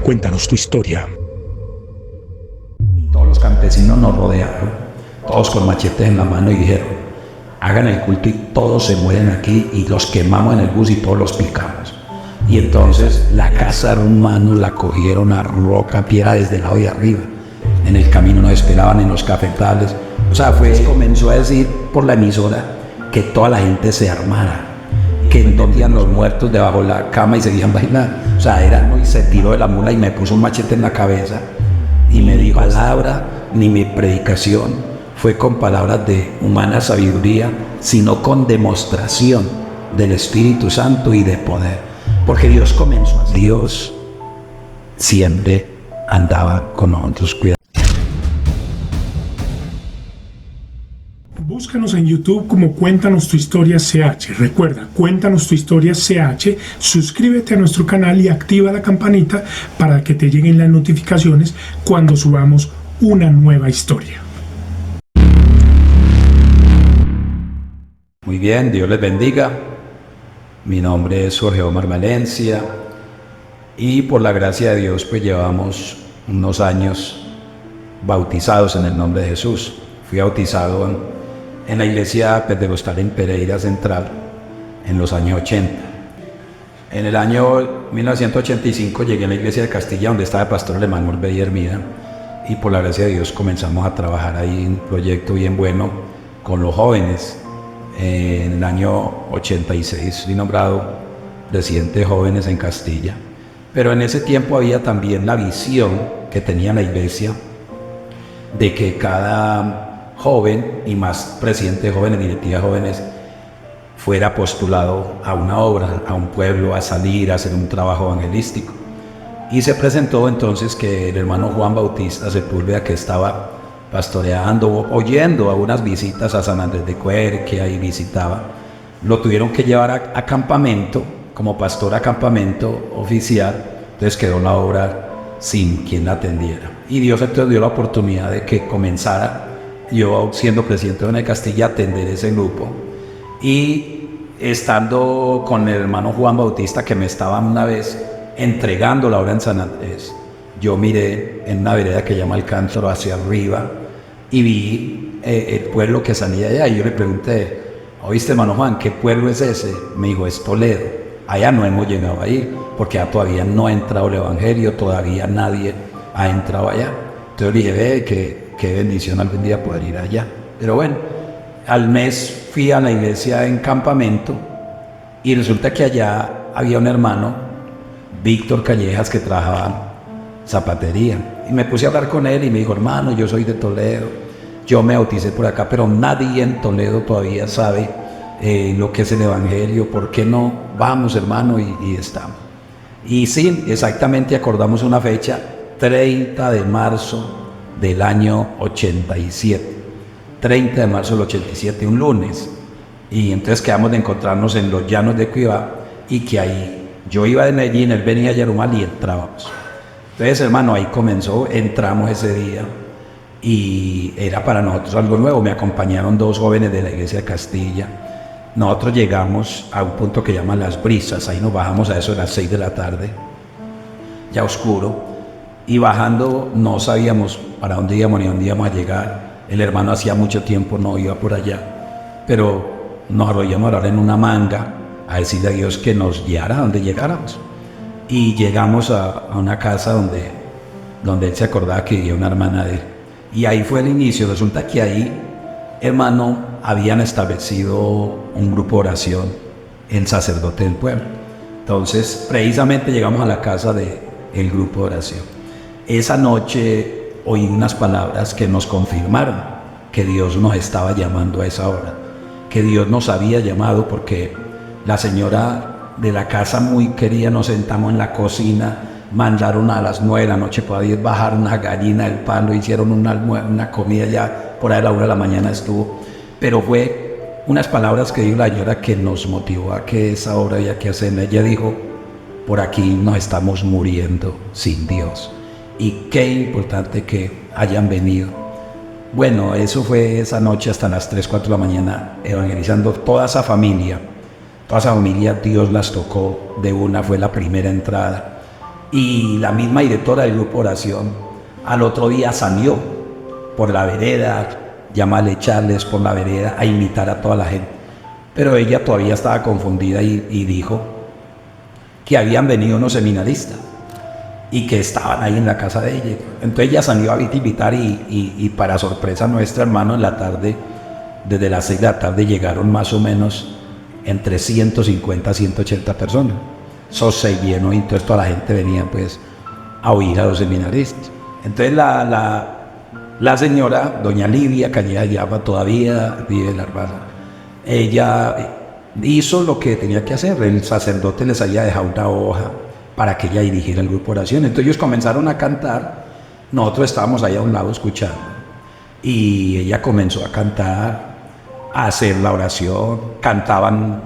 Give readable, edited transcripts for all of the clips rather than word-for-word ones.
Cuéntanos tu historia. Todos los campesinos nos rodearon, todos con machetes en la mano, y dijeron: hagan el culto y todos se mueren aquí, y los quemamos en el bus y todos los picamos. Y entonces la casa, hermano, la cogieron a roca, piedra desde el lado de arriba. En el camino nos esperaban en los cafetales. O sea, comenzó a decir por la emisora que toda la gente se armara, que entendían los muertos debajo de la cama y seguían bailando. O sea, y se tiró de la mula y me puso un machete en la cabeza y me dijo: palabra ni mi predicación fue con palabras de humana sabiduría, sino con demostración del Espíritu Santo y de poder. Porque Dios comenzó así. Dios siempre andaba con nosotros, cuidado. Búscanos en YouTube como Cuéntanos tu Historia CH. Recuerda, Cuéntanos tu Historia CH. Suscríbete a nuestro canal y activa la campanita para que te lleguen las notificaciones cuando subamos una nueva historia. Muy bien, Dios les bendiga. Mi nombre es Jorge Omar Valencia y por la gracia de Dios pues llevamos unos años bautizados en el nombre de Jesús. Fui bautizado en la iglesia pentecostal en Pereira Central en los años 80. En el año 1985 llegué a la iglesia de Castilla, donde estaba el pastor Emanuel Bellermina, y por la gracia de Dios comenzamos a trabajar ahí en un proyecto bien bueno con los jóvenes. En el año 86 fui nombrado presidente de jóvenes en Castilla, pero en ese tiempo había también la visión que tenía la iglesia de que cada joven, y más presidente de jóvenes, directiva de jóvenes, fuera postulado a una obra, a un pueblo, a salir, a hacer un trabajo evangelístico. Y se presentó entonces que el hermano Juan Bautista Sepúlveda, que estaba pastoreando, oyendo a unas visitas a San Andrés de Cuer, que ahí visitaba, lo tuvieron que llevar a campamento, como pastor a campamento oficial. Entonces quedó la obra sin quien la atendiera. Y Dios entonces dio la oportunidad de que comenzara, yo siendo presidente de Castilla, a atender ese grupo. Y estando con el hermano Juan Bautista, que me estaba una vez entregando la obra en San Andrés, yo miré en una vereda que llama El Cántaro hacia arriba y vi el pueblo que salía allá, y yo le pregunté: ¿oíste, hermano Juan, qué pueblo es ese? Me dijo: es Toledo. Allá no hemos llegado a ir porque ya todavía no ha entrado el evangelio, todavía nadie ha entrado allá. Entonces le dije: ve, qué bendición algún día poder ir allá. Pero bueno, al mes fui a la iglesia en campamento y resulta que allá había un hermano, Víctor Callejas, que trabajaba zapatería, y me puse a hablar con él y me dijo: hermano, yo soy de Toledo, yo me bauticé por acá, pero nadie en Toledo todavía sabe lo que es el evangelio. ¿Por qué no vamos, hermano? Y estamos. Y sí, exactamente acordamos una fecha: 30 de marzo del año 87, 30 de marzo del 87, un lunes. Y entonces quedamos de encontrarnos en los llanos de Cuibá, y que ahí yo iba de Medellín, él venía a Yarumal y entrábamos. Entonces, hermano, ahí comenzó, entramos ese día y era para nosotros algo nuevo. Me acompañaron dos jóvenes de la iglesia de Castilla. Nosotros llegamos a un punto que llaman Las Brisas, ahí nos bajamos a eso de las 6 de la tarde, ya oscuro, y bajando no sabíamos para dónde íbamos ni dónde íbamos a llegar. El hermano hacía mucho tiempo no iba por allá, pero nos arrollamos a orar en una manga, a decirle a Dios que nos guiara a donde llegáramos. Y llegamos a una casa donde él se acordaba que vivía una hermana de él. Y ahí fue el inicio. Resulta que ahí, hermano, habían establecido un grupo de oración, el sacerdote del pueblo. Entonces, precisamente llegamos a la casa del grupo de oración. Esa noche oí unas palabras que nos confirmaron que Dios nos estaba llamando a esa hora, que Dios nos había llamado, porque la señora de la casa muy querida, nos sentamos en la cocina, mandaron a las 9 de la noche para 10 bajar una gallina del palo, hicieron una comida, ya por ahí a la 1 de la mañana estuvo. Pero fue unas palabras que dijo la señora que nos motivó a que esa obra había que hacerla. Ella dijo: por aquí nos estamos muriendo sin Dios, y qué importante que hayan venido. Bueno, eso fue esa noche hasta las 3, 4 de la mañana, evangelizando toda esa familia. Toda esa familia Dios las tocó de una, fue la primera entrada. Y la misma directora del grupo de oración al otro día salió por la vereda, llamarle Charles por la vereda a invitar a toda la gente. Pero ella todavía estaba confundida y dijo que habían venido unos seminaristas y que estaban ahí en la casa de ella. Entonces ella salió a invitar y para sorpresa nuestra, hermano, en la tarde, desde las 6 de la tarde llegaron más o menos entre 150 a 180 personas. Eso se llenó y entonces toda la gente venía pues a oír a los seminaristas. Entonces la señora, doña Livia, que allá llama todavía, vive en la hermana, ella hizo lo que tenía que hacer. El sacerdote les había dejado una hoja para que ella dirigiera el grupo de oración. Entonces ellos comenzaron a cantar, nosotros estábamos ahí a un lado escuchando, y ella comenzó a cantar, a hacer la oración, cantaban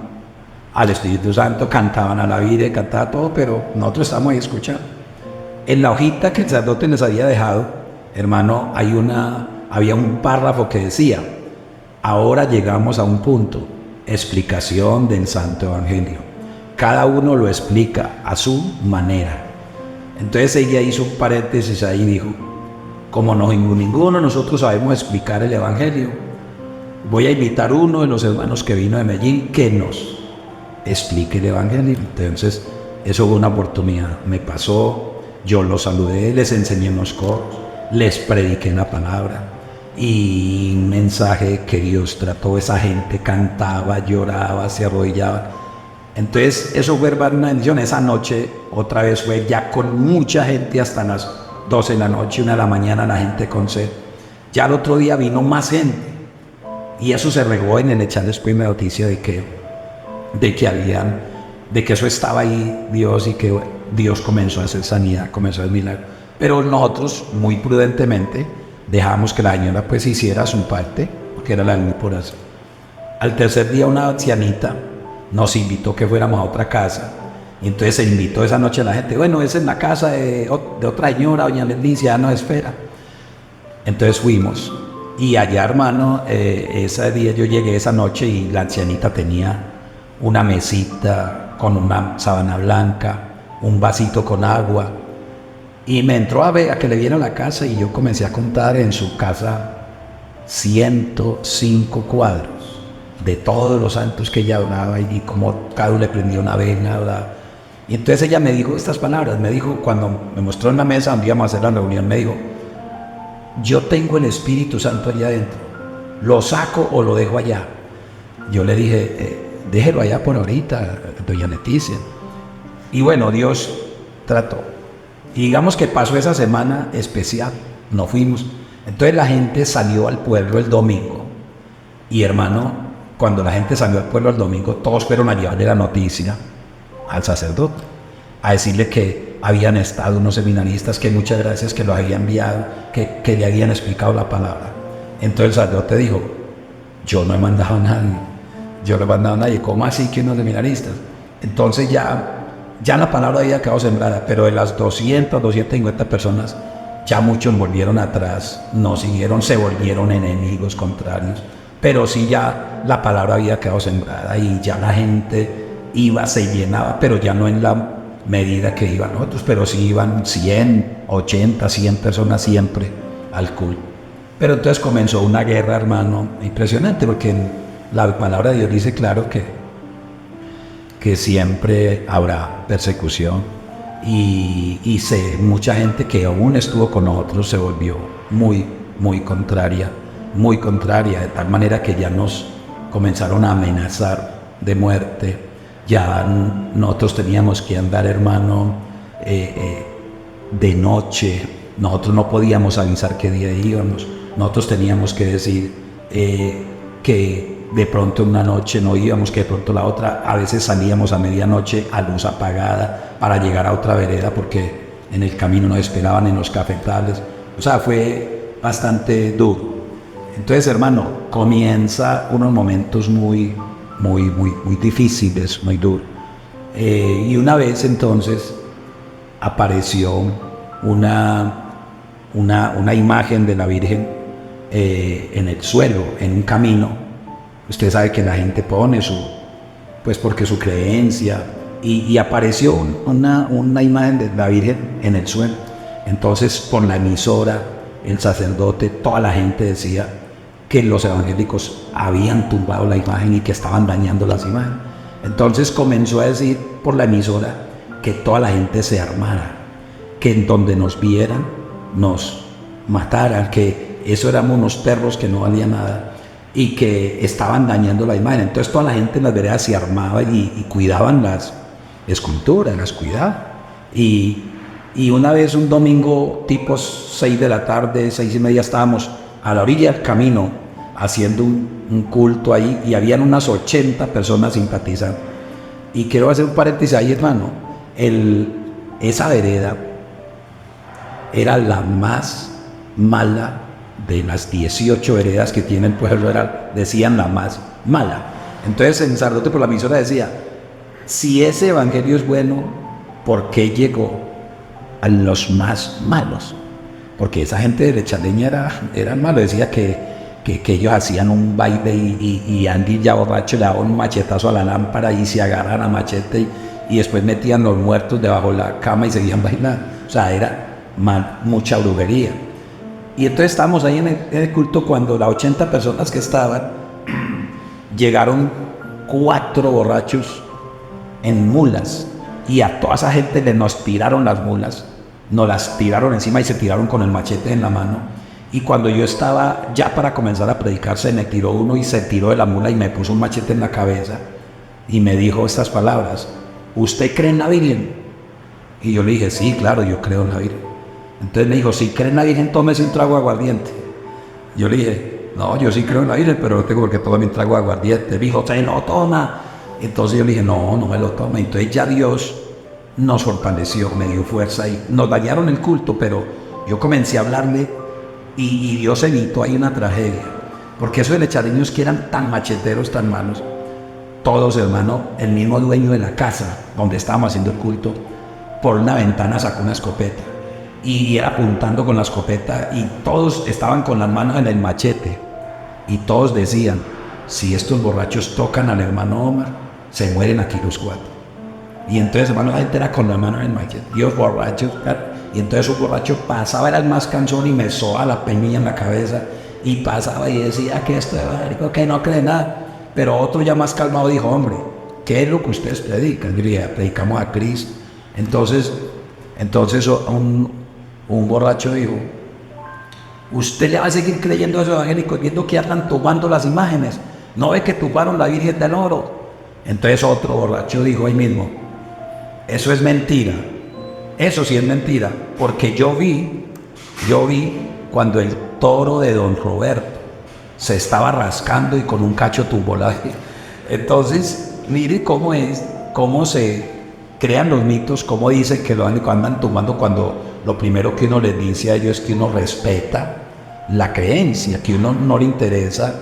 al Espíritu Santo, cantaban a la Virgen, cantaba todo, pero nosotros estábamos ahí escuchando. En la hojita que el sacerdote les había dejado, hermano, había un párrafo que decía: ahora llegamos a un punto, explicación del Santo Evangelio. Cada uno lo explica a su manera. Entonces ella hizo un paréntesis ahí y dijo: como ninguno de nosotros sabemos explicar el Evangelio, voy a invitar a uno de los hermanos que vino de Medellín que nos explique el Evangelio. Entonces eso fue una oportunidad. Me pasó, yo los saludé, les enseñé unos coros, les prediqué la palabra y un mensaje que Dios trató. Esa gente cantaba, lloraba, se arrodillaba. Entonces eso fue una bendición. Esa noche otra vez fue ya con mucha gente hasta las 12 de la noche, 1 de la mañana, la gente con sed. Ya el otro día vino más gente y eso se regó en el echar después la noticia de que eso estaba ahí Dios y que Dios comenzó a hacer sanidad, comenzó a hacer milagros. Pero nosotros muy prudentemente dejamos que la señora pues hiciera su parte, porque era la grupo de oración. Al tercer día una ancianita nos invitó que fuéramos a otra casa, y entonces se invitó esa noche a la gente. Bueno, es en la casa de otra señora, doña Leticia, nos espera. Entonces fuimos, y allá, hermano, ese día yo llegué esa noche y la ancianita tenía una mesita con una sábana blanca, un vasito con agua, y me entró a que le viera la casa, y yo comencé a contar en su casa 105 cuadros de todos los santos que ella oraba y como cada uno le prendía una vela, ¿verdad? Y entonces ella me dijo estas palabras, me dijo, cuando me mostró en la mesa donde íbamos a hacer la reunión, me dijo: yo tengo el Espíritu Santo allá adentro, ¿lo saco o lo dejo allá? Yo le dije: déjelo allá por ahorita, doña Leticia. Y bueno, Dios trató. Y digamos que pasó esa semana especial, no fuimos. Entonces la gente salió al pueblo el domingo, y hermano, cuando la gente salió al pueblo el domingo, todos fueron a llevarle la noticia al sacerdote, a decirle que habían estado unos seminaristas, que muchas gracias, que los había enviado, que le habían explicado la palabra. Entonces el sacerdote dijo: yo no he mandado a nadie, yo no he mandado a nadie. ¿Cómo así que unos seminaristas? Entonces ya la palabra había quedado sembrada, pero de las 250 personas, ya muchos volvieron atrás, no siguieron, se volvieron enemigos contrarios. Pero sí, ya la palabra había quedado sembrada y ya la gente iba, se llenaba, pero ya no en la medida que iban nosotros, pero sí iban 100, 80, 100 personas siempre al culto. Pero entonces comenzó una guerra, hermano, impresionante, porque la palabra de Dios dice claro que siempre habrá persecución, y mucha gente que aún estuvo con nosotros se volvió muy contraria, de tal manera que ya nos comenzaron a amenazar de muerte. Ya nosotros teníamos que andar, hermano, de noche. Nosotros no podíamos avisar qué día íbamos. Nosotros teníamos que decir que de pronto una noche no íbamos, que de pronto la otra. A veces salíamos a medianoche a luz apagada para llegar a otra vereda, porque en el camino nos esperaban en los cafetales. O sea, fue bastante duro. Entonces, hermano, comienza unos momentos muy difíciles, muy duros. Y una vez entonces apareció una imagen de la Virgen en el suelo, en un camino. Usted sabe que la gente pone pues porque su creencia, y apareció una imagen de la Virgen en el suelo. Entonces, por la emisora, el sacerdote, toda la gente decía que los evangélicos habían tumbado la imagen y que estaban dañando las imágenes. Entonces comenzó a decir por la emisora que toda la gente se armara, que en donde nos vieran nos mataran, que eso éramos unos perros que no valían nada y que estaban dañando la imagen. Entonces toda la gente en las veredas se armaba y cuidaban las esculturas, las cuidaban. Y una vez un domingo tipo 6 de la tarde, 6:30, estábamos a la orilla del camino haciendo un culto ahí y habían unas 80 personas simpatizando. Y quiero hacer un paréntesis ahí, hermano. Esa vereda era la más mala de las 18 veredas que tiene el pueblo, decían la más mala. Entonces el sacerdote por la emisora decía, si ese evangelio es bueno, ¿por qué llegó a los más malos? Porque esa gente derechaleña eran malos. Decía que ellos hacían un baile y Andy ya borracho le daba un machetazo a la lámpara y se agarran a machete y después metían los muertos debajo de la cama y seguían bailando. O sea, era mucha brujería. Y entonces estábamos ahí en el culto cuando las 80 personas que estaban, llegaron 4 borrachos en mulas y a toda esa gente nos tiraron las mulas, nos las tiraron encima y se tiraron con el machete en la mano. Y cuando yo estaba ya para comenzar a predicar, se me tiró uno y se tiró de la mula y me puso un machete en la cabeza y me dijo estas palabras: ¿usted cree en la Virgen? Y yo le dije, sí, claro, yo creo en la Virgen. Entonces me dijo, si cree en la Virgen, tómese un trago de aguardiente. Yo le dije, no, yo sí creo en la Virgen, pero no tengo por qué tomarme un trago de aguardiente. Me dijo, usted no toma. Entonces yo le dije, no me lo toma. Entonces ya Dios nos fortaleció, me dio fuerza y nos dañaron el culto, pero yo comencé a hablarle y Dios evitó ahí una tragedia. Porque esos lechareños que eran tan macheteros, tan malos, todos, hermano, el mismo dueño de la casa donde estábamos haciendo el culto, por una ventana sacó una escopeta y era apuntando con la escopeta y todos estaban con las manos en el machete y todos decían, si estos borrachos tocan al hermano Omar, se mueren aquí los 4. Y entonces, hermano, la gente era con la mano en el machete, Dios borrachos, y entonces un borracho pasaba, era el más cansón y me soba la peñilla en la cabeza y pasaba y decía que esto es que no cree nada. Pero otro ya más calmado dijo, hombre, ¿qué es lo que ustedes predican? Yo diría, predicamos a Cristo. Entonces un borracho dijo, usted le va a seguir creyendo a esos evangélicos viendo que andan tumbando las imágenes, no ve que tumbaron la Virgen del Oro. Entonces otro borracho dijo ahí mismo, eso es mentira, eso sí es mentira, porque yo vi cuando el toro de don Roberto se estaba rascando y con un cacho tumbó la Virgen. Entonces mire cómo se crean los mitos, cómo dicen que lo andan tumbando, cuando lo primero que uno les dice a ellos es que uno respeta la creencia, que uno no le interesa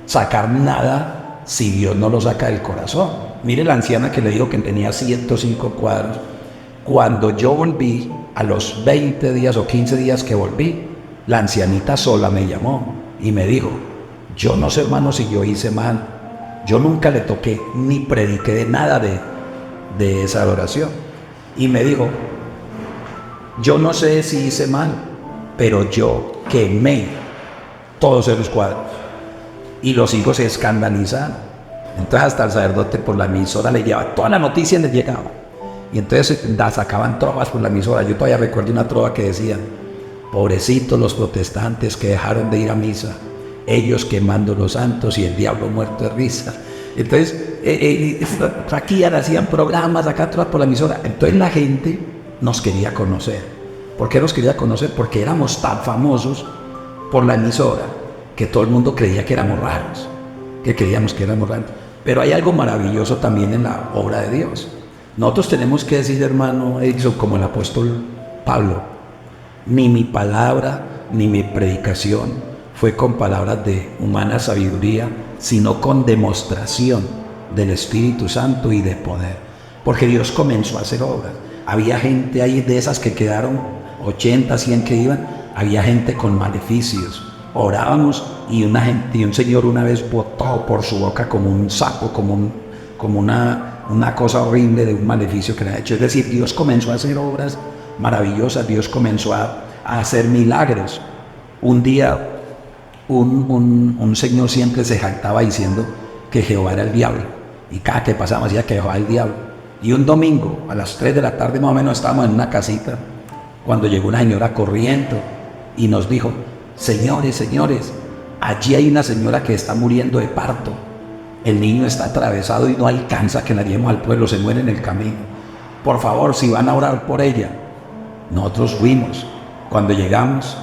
sacar nada si Dios no lo saca del corazón. Mire la anciana que le dijo que tenía 105 cuadros. Cuando yo volví, a los 20 días o 15 días que volví, la ancianita sola me llamó y me dijo, yo no sé, hermano, si yo hice mal, yo nunca le toqué ni prediqué de nada de esa adoración. Y me dijo, yo no sé si hice mal, pero yo quemé todos esos cuadros. Y los hijos se escandalizaron. Entonces hasta el sacerdote por la emisora le llevaba, toda la noticia les llegaba. Y entonces sacaban trovas por la emisora. Yo todavía recuerdo una trova que decía, pobrecitos los protestantes que dejaron de ir a misa, ellos quemando los santos y el diablo muerto de risa. Entonces aquí hacían programas acá trovas por la emisora. Entonces la gente nos quería conocer. ¿Por qué nos quería conocer? Porque éramos tan famosos por la emisora que todo el mundo creía que éramos raros, que creíamos que éramos raros. Pero hay algo maravilloso también en la obra de Dios. Nosotros tenemos que decir, hermano Edison, como el apóstol Pablo, ni mi palabra ni mi predicación fue con palabras de humana sabiduría, sino con demostración del Espíritu Santo y de poder. Porque Dios comenzó a hacer obras. Había gente ahí de esas que quedaron 80, 100 que iban, había gente con maleficios. Orábamos y un señor una vez botó por su boca como un sapo, como una una cosa horrible de un maleficio que le ha hecho. Es decir, Dios comenzó a hacer obras maravillosas, Dios comenzó a hacer milagros. Un día un señor siempre se jactaba diciendo que Jehová era el diablo, y cada que pasaba decía que Jehová era el diablo. Y un domingo a las 3 de la tarde más o menos estábamos en una casita cuando llegó una señora corriendo y nos dijo: señores, señores, allí hay una señora que está muriendo de parto, el niño está atravesado y no alcanza que la llevemos al pueblo, se muere en el camino, por favor, si van a orar por ella. Nosotros fuimos. Cuando llegamos,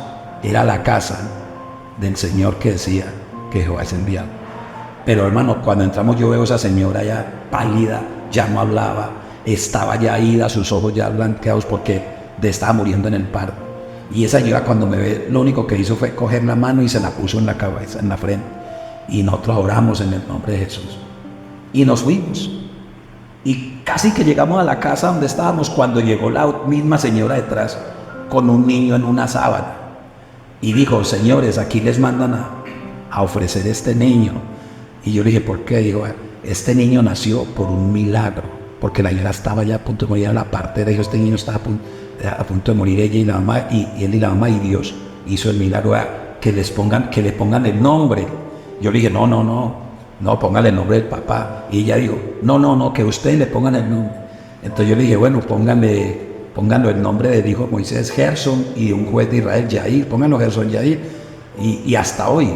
era la casa del señor que decía que Jehová es el diablo. Pero hermano, cuando entramos yo veo a esa señora ya pálida, ya no hablaba, estaba ya ida, sus ojos ya blanqueados porque estaba muriendo en el parto. Y esa señora cuando me ve, lo único que hizo fue coger la mano y se la puso en la cabeza, en la frente. Y nosotros oramos en el nombre de Jesús. Y nos fuimos. Y casi que llegamos a la casa donde estábamos cuando llegó la misma señora detrás con un niño en una sábana. Y dijo: señores, aquí les mandan a ofrecer este niño. Y yo le dije: ¿por qué? Dijo: este niño nació por un milagro, porque la señora estaba ya a punto de morir en la partera. Dijo: este niño estaba a punto de morir, ella y la mamá, y él y la mamá, y Dios hizo el milagro, que le pongan el nombre. Yo le dije: no, póngale el nombre del papá. Y ella dijo: no, que ustedes le pongan el nombre. Entonces yo le dije: bueno, pónganlo el nombre del hijo de Moisés, Gerson, y de un juez de Israel, Yair, pónganlo Gerson Yair. Y hasta hoy,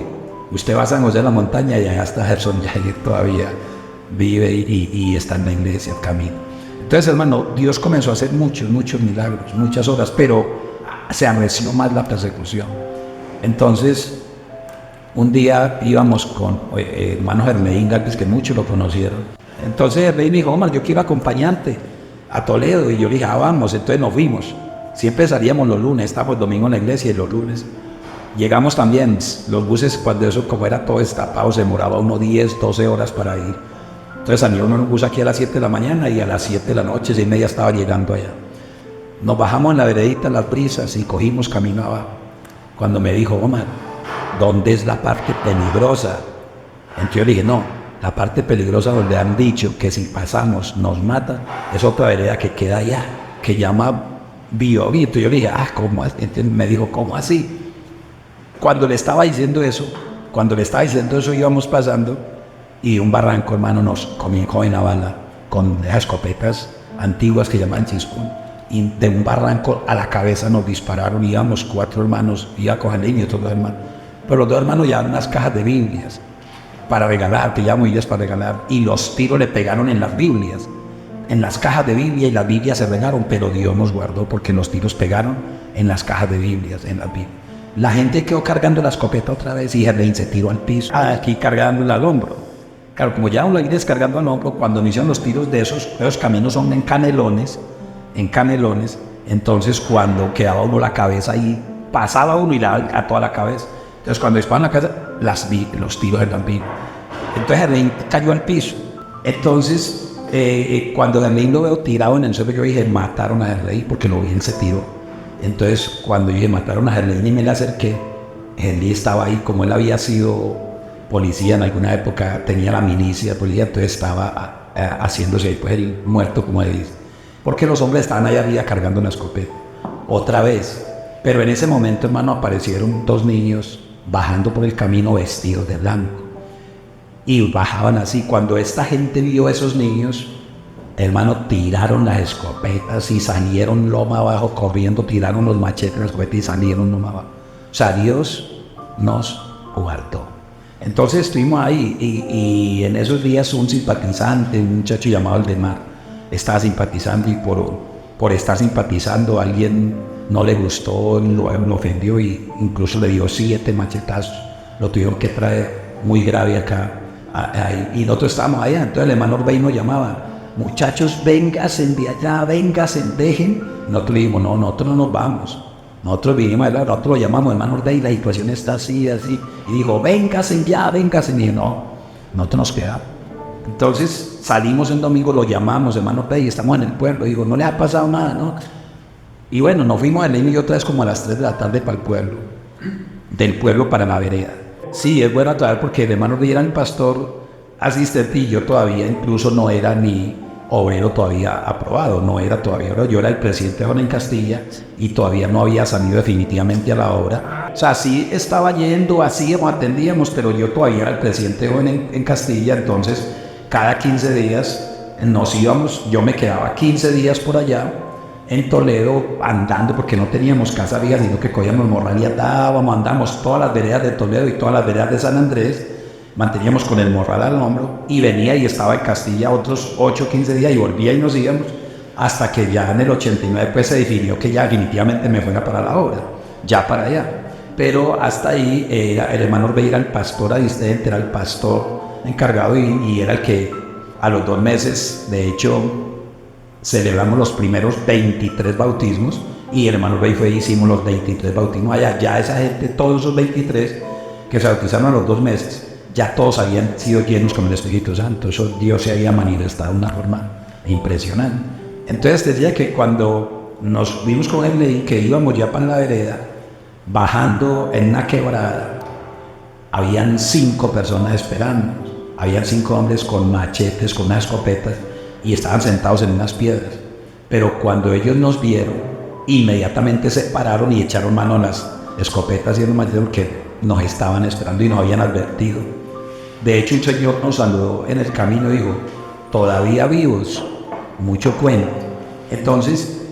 usted va a San José de la Montaña y allá está Gerson Yair, todavía vive y está en la iglesia, el camino. Entonces, hermano, Dios comenzó a hacer muchos milagros, muchas obras, pero se arreció más la persecución. Entonces, un día íbamos con hermano Germán Galvez, que muchos lo conocieron. Entonces Germán me dijo: Omar, yo quiero acompañarte a Toledo. Y yo le dije: vamos. Entonces nos fuimos. Siempre salíamos los lunes, estábamos domingo en la iglesia y los lunes. Llegamos también, los buses, cuando eso, como era todo destapado, se demoraba uno 10, 12 horas para ir. Entonces salía uno en un bus aquí a las 7 de la mañana y a las 7 de la noche, 6:30 estaba llegando allá. Nos bajamos en la veredita, en las brisas, y cogimos camino abajo. Cuando me dijo: Omar, ¿dónde es la parte peligrosa? Entonces yo le dije: no, la parte peligrosa donde han dicho que si pasamos nos matan, es otra vereda que queda allá, que llama Biobío. Yo le dije: ¿cómo así? Entonces me dijo: ¿cómo así? Cuando le estaba diciendo eso, íbamos pasando, y un barranco, hermano, nos comenzó en la bala con esas escopetas antiguas que llaman chispón, y de un barranco a la cabeza nos dispararon. Íbamos 4 hermanos, iba con el niño y otros 2 hermanos. Pero los 2 hermanos llevaban unas cajas de Biblias para regalar, que llaman Biblias para regalar, y los tiros le pegaron en las Biblias, en las cajas de Biblia, y las Biblias se regaron, pero Dios nos guardó porque los tiros pegaron en las cajas de Biblias, en las Biblias. La gente quedó cargando la escopeta otra vez y Germain se tiró al piso, aquí cargándola al hombro. Claro, como ya uno la iba descargando al hombro, cuando inician los tiros de esos caminos son en canelones, entonces cuando quedaba uno la cabeza ahí, pasaba uno y le daba a toda la cabeza. Entonces cuando disparaban la cabeza, los tiros eran vivos. Entonces Germain cayó al piso. Entonces cuando Germain lo veo tirado en el suelo, yo dije: mataron a Germain, porque lo vi, él se tiró. Entonces cuando yo dije: mataron a Germain, y me le acerqué, Germain estaba ahí, como él había sido policía en alguna época, tenía la milicia, policía, entonces estaba haciéndose pues el muerto, como él dice, porque los hombres estaban allá arriba cargando una escopeta. Otra vez, pero en ese momento, hermano, aparecieron 2 niños bajando por el camino vestidos de blanco, y bajaban así. Cuando esta gente vio a esos niños, hermano, tiraron las escopetas y salieron loma abajo corriendo, tiraron los machetes, las escopetas, y salieron loma abajo. O sea, Dios nos guardó. Entonces estuvimos ahí, y en esos días un simpatizante, un muchacho llamado Aldemar, estaba simpatizando, y por estar simpatizando alguien no le gustó, lo ofendió, y incluso le dio 7 machetazos. Lo tuvieron que traer muy grave acá, y nosotros estábamos allá. Entonces el hermano Orbey nos llamaba: muchachos, vénganse de allá, vénganse, dejen. Nosotros le dijimos: no, nosotros no nos vamos. Nosotros vinimos allá, nosotros lo llamamos: hermano Orbey, la situación está así. Y dijo: vénganse ya, vénganse. Y dije: no, nosotros nos quedamos. Entonces salimos el domingo, lo llamamos: hermano Orbey, estamos en el pueblo. Digo: no le ha pasado nada, ¿no? Y bueno, nos fuimos el niño y otra vez como a las 3 de la tarde para el pueblo, del pueblo para la vereda. Sí, es bueno traer, porque el hermano Orbey era el pastor asistente, y yo todavía incluso no era ni obrero todavía aprobado, no era todavía obrero. Yo era el presidente joven en Castilla y todavía no había salido definitivamente a la obra. O sea, sí estaba yendo, hacíamos, atendíamos, pero yo todavía era el presidente joven en Castilla. Entonces cada 15 días nos íbamos, yo me quedaba 15 días por allá en Toledo andando, porque no teníamos casa fija, sino que cogíamos morral y atábamos, andamos todas las veredas de Toledo y todas las veredas de San Andrés, manteníamos con el morral al hombro y venía y estaba en Castilla otros 8 o 15 días y volvía y nos íbamos, hasta que ya en el 89 pues se definió que ya definitivamente me fuera para la obra, ya para allá. Pero hasta ahí el hermano Orbey era el pastor asistente, era el pastor encargado y era el que a los 2 meses, de hecho, celebramos los primeros 23 bautismos y el hermano Orbey fue y hicimos los 23 bautismos allá. Ya esa gente, todos esos 23 que se bautizaron a los 2 meses, ya todos habían sido llenos con el Espíritu Santo. Eso Dios se había manifestado de una forma impresionante. Entonces decía que cuando nos vimos con él y que íbamos ya para la vereda, bajando en una quebrada, habían 5 personas esperando. Habían 5 hombres con machetes, con unas escopetas, y estaban sentados en unas piedras. Pero cuando ellos nos vieron, inmediatamente se pararon y echaron mano a las escopetas y a los machetes, porque nos estaban esperando y nos habían advertido. De hecho, un señor nos saludó en el camino y dijo: todavía vivos, mucho cuento. Entonces,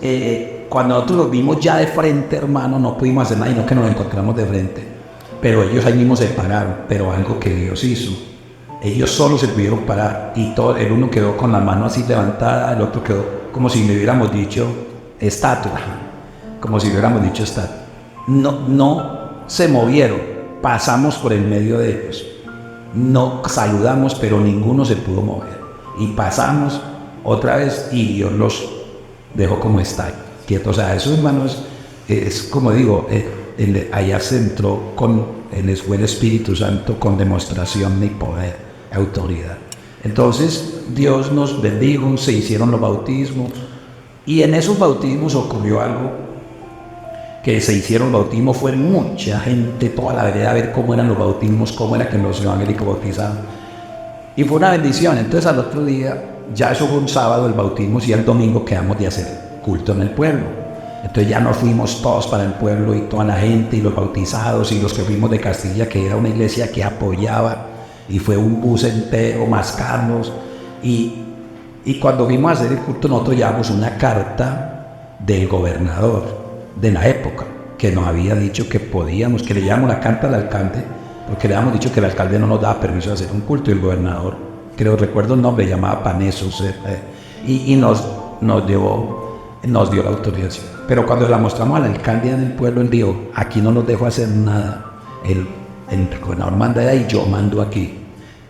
cuando nosotros los vimos ya de frente, hermano, no pudimos hacer nada, sino que nos encontramos de frente. Pero ellos ahí mismo se pararon, pero algo que Dios hizo. Ellos solo se pudieron parar y todo, el uno quedó con la mano así levantada, el otro quedó como si le hubiéramos dicho estatua, como si le hubiéramos dicho estatua. No se movieron, pasamos por el medio de ellos, no saludamos, pero ninguno se pudo mover. Y pasamos otra vez y Dios los dejó como están, quietos. O sea, eso, hermanos, es como digo, allá se entró con el Espíritu Santo con demostración de poder, autoridad. Entonces Dios nos bendijo, se hicieron los bautismos y en esos bautismos ocurrió algo, que se hicieron bautismos, fue mucha gente, toda la vereda, a ver cómo eran los bautismos, cómo era que los evangélicos bautizaban, y fue una bendición. Entonces al otro día, ya eso fue un sábado el bautismo, y el domingo quedamos de hacer culto en el pueblo. Entonces ya nos fuimos todos para el pueblo y toda la gente y los bautizados y los que fuimos de Castilla, que era una iglesia que apoyaba, y fue un bus entero más carros. Y cuando fuimos a hacer el culto, nosotros llevamos una carta del gobernador de la época, que nos había dicho que podíamos, que le llevamos la carta al alcalde, porque le habíamos dicho que el alcalde no nos daba permiso de hacer un culto, y el gobernador, recuerdo el nombre, llamaba Panesos, y nos dio la autorización. Pero cuando la mostramos al alcalde del pueblo, él dijo: aquí no nos dejo hacer nada, el gobernador manda allá y yo mando aquí.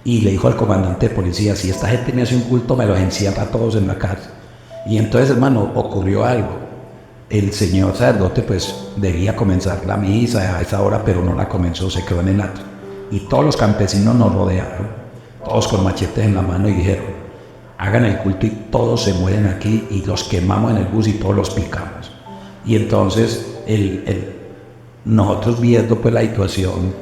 Y le dijo al comandante de policía: si esta gente me hace un culto, me los encierra a todos en la cárcel. Y entonces, hermano, ocurrió algo. El señor sacerdote pues debía comenzar la misa a esa hora, pero no la comenzó, se quedó en el atrio. Y todos los campesinos nos rodearon, todos con machetes en la mano, y dijeron: hagan el culto y todos se mueren aquí, y los quemamos en el bus y todos los picamos. Y entonces nosotros viendo pues la situación,